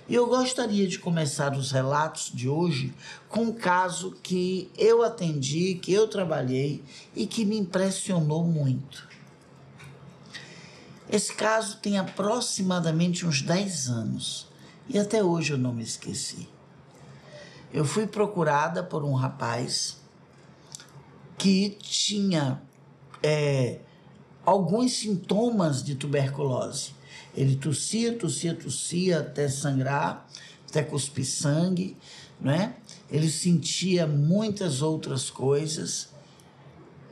E eu gostaria de começar os relatos de hoje com um caso que eu atendi, que eu trabalhei e que me impressionou muito. Esse caso tem aproximadamente uns 10 anos e até hoje eu não me esqueci. Eu fui procurada por um rapaz que tinha alguns sintomas de tuberculose. Ele tossia até sangrar, até cuspir sangue, né? Ele sentia muitas outras coisas,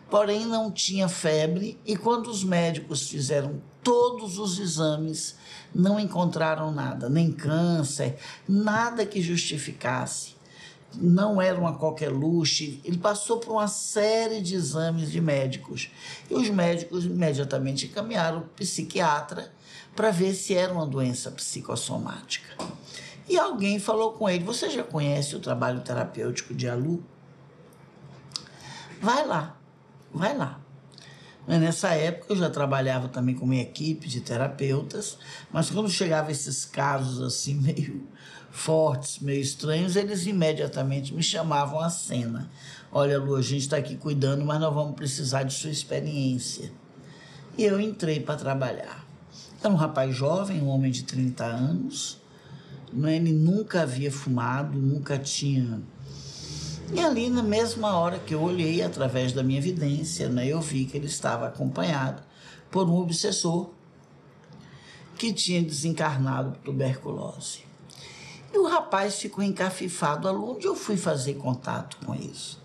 porém não tinha febre, e quando os médicos fizeram todos os exames, não encontraram nada, nem câncer, nada que justificasse. Não era uma coqueluche, ele passou por uma série de exames de médicos. E os médicos imediatamente encaminharam o psiquiatra para ver se era uma doença psicossomática. E alguém falou com ele: você já conhece o trabalho terapêutico de Alu? Vai lá. Nessa época eu já trabalhava também com minha equipe de terapeutas, mas quando chegavam esses casos assim meio fortes, meio estranhos, eles imediatamente me chamavam à cena. Olha, Lu, a gente está aqui cuidando, mas nós vamos precisar de sua experiência. E eu entrei para trabalhar. Era um rapaz jovem, um homem de 30 anos, né? Ele nunca havia fumado, nunca tinha... E ali, na mesma hora que eu olhei através da minha evidência, né, eu vi que ele estava acompanhado por um obsessor que tinha desencarnado por tuberculose. E o rapaz ficou encafifado. Onde eu fui fazer contato com isso?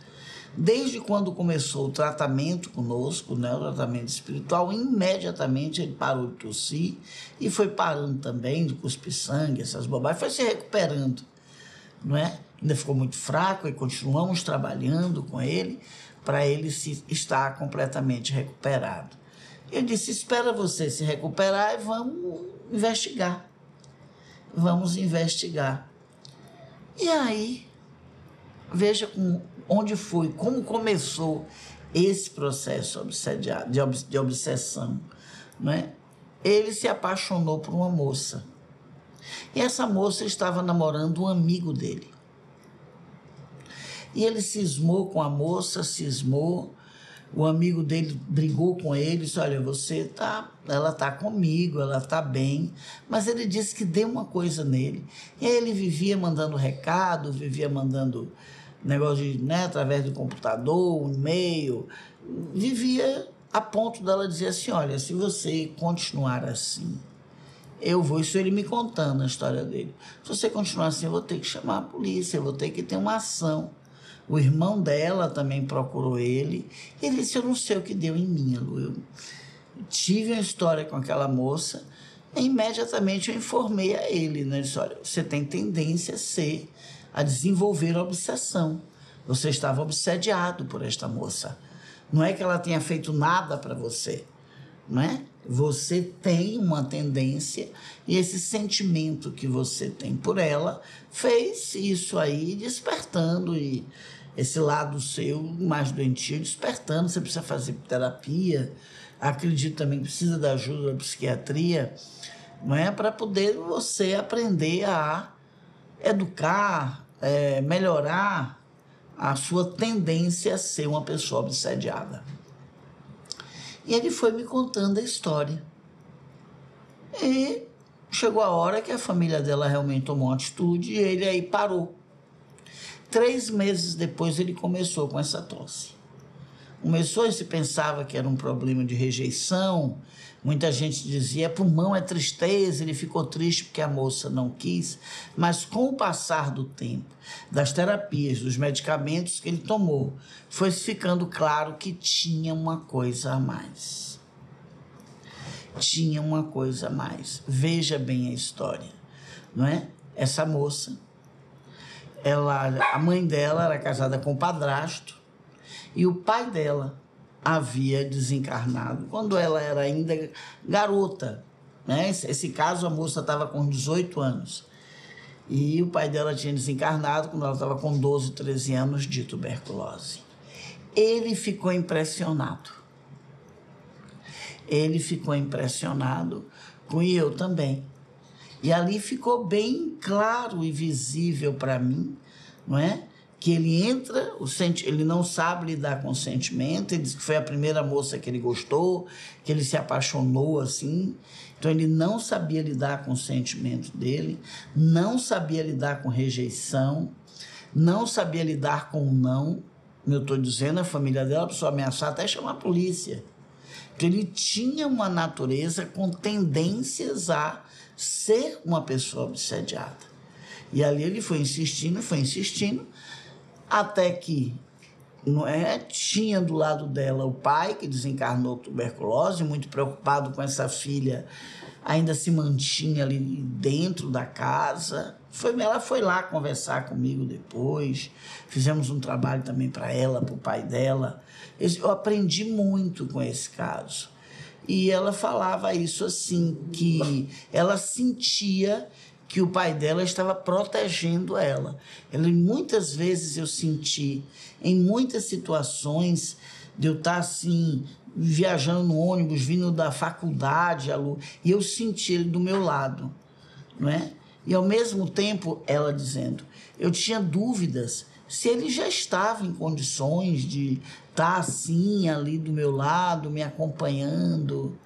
Desde quando começou o tratamento conosco, né, o tratamento espiritual, imediatamente ele parou de tossir e foi parando também de cuspir sangue, essas bobagens, foi se recuperando, não é? Ainda ficou muito fraco e continuamos trabalhando com ele para ele estar completamente recuperado. Eu disse: espera você se recuperar e vamos investigar. Vamos investigar. E aí, veja onde foi, como começou esse processo de obsessão, não é? Ele se apaixonou por uma moça. E essa moça estava namorando um amigo dele. E ele cismou com a moça, o amigo dele brigou com ele, disse: olha, ela está comigo, ela está bem, mas ele disse que deu uma coisa nele. E aí ele vivia mandando recado, vivia mandando negócio através do computador, um e-mail, vivia a ponto dela dizer assim: olha, se você continuar assim, isso ele me contando a história dele, se você continuar assim, eu vou ter que chamar a polícia, eu vou ter que ter uma ação. O irmão dela também procurou ele. Ele disse: eu não sei o que deu em mim, Lu. Eu tive uma história com aquela moça e imediatamente eu informei a ele, né? Eu disse: olha, você tem tendência a desenvolver obsessão. Você estava obsediado por esta moça. Não é que ela tenha feito nada para você, não é? Você tem uma tendência e esse sentimento que você tem por ela fez isso aí despertando, e esse lado seu mais doentio despertando. Você precisa fazer terapia, acredito também que precisa da ajuda da psiquiatria, não é? Para poder você aprender a educar, melhorar a sua tendência a ser uma pessoa obsediada. E ele foi me contando a história. E chegou a hora que a família dela realmente tomou uma atitude e ele aí parou. 3 meses depois ele começou com essa tosse. Começou e se pensava que era um problema de rejeição. Muita gente dizia: pulmão é tristeza, ele ficou triste porque a moça não quis. Mas com o passar do tempo, das terapias, dos medicamentos que ele tomou, foi ficando claro que tinha uma coisa a mais. Tinha uma coisa a mais. Veja bem a história, não é? Essa moça, a mãe dela era casada com o padrasto, e o pai dela havia desencarnado quando ela era ainda garota, né? Esse caso, a moça estava com 18 anos. E o pai dela tinha desencarnado quando ela estava com 12, 13 anos de tuberculose. Ele ficou impressionado. E eu também. E ali ficou bem claro e visível para mim, não é? Que ele entra, ele não sabe lidar com o sentimento, ele diz que foi a primeira moça que ele gostou, que ele se apaixonou assim, então ele não sabia lidar com o sentimento dele, não sabia lidar com rejeição, não sabia lidar com o não. Eu estou dizendo, a família dela precisou ameaçar até chamar a polícia. Então ele tinha uma natureza com tendências a ser uma pessoa obsediada. E ali ele foi insistindo, até que tinha do lado dela o pai, que desencarnou tuberculose, muito preocupado com essa filha, ainda se mantinha ali dentro da casa. Ela foi lá conversar comigo depois, fizemos um trabalho também para ela, para o pai dela. Eu aprendi muito com esse caso. E ela falava isso assim, que ela sentia que o pai dela estava protegendo ela. Muitas vezes eu senti, em muitas situações, de eu estar assim, viajando no ônibus, vindo da faculdade, e eu senti ele do meu lado, não é? E ao mesmo tempo, ela dizendo, eu tinha dúvidas se ele já estava em condições de estar assim, ali do meu lado, me acompanhando.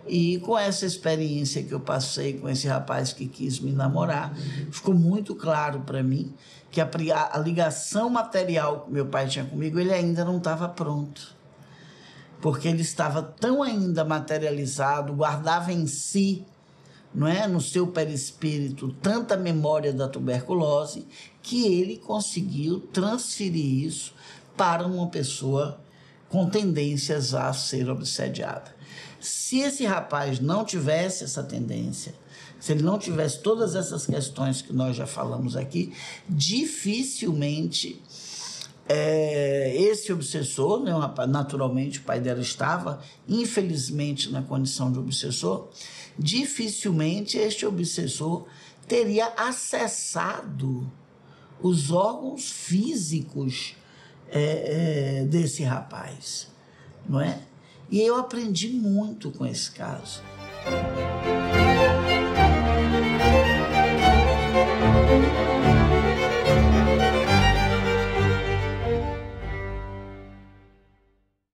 E com essa experiência que eu passei com esse rapaz que quis me namorar, ficou muito claro para mim que a ligação material que meu pai tinha comigo, ele ainda não estava pronto. Porque ele estava tão ainda materializado, guardava em si, não é, no seu perispírito, tanta memória da tuberculose, que ele conseguiu transferir isso para uma pessoa com tendências a ser obsediada. Se esse rapaz não tivesse essa tendência, se ele não tivesse todas essas questões que nós já falamos aqui, dificilmente esse obsessor, né, naturalmente o pai dela estava, infelizmente, na condição de obsessor, dificilmente este obsessor teria acessado os órgãos físicos desse rapaz, não é? E eu aprendi muito com esse caso.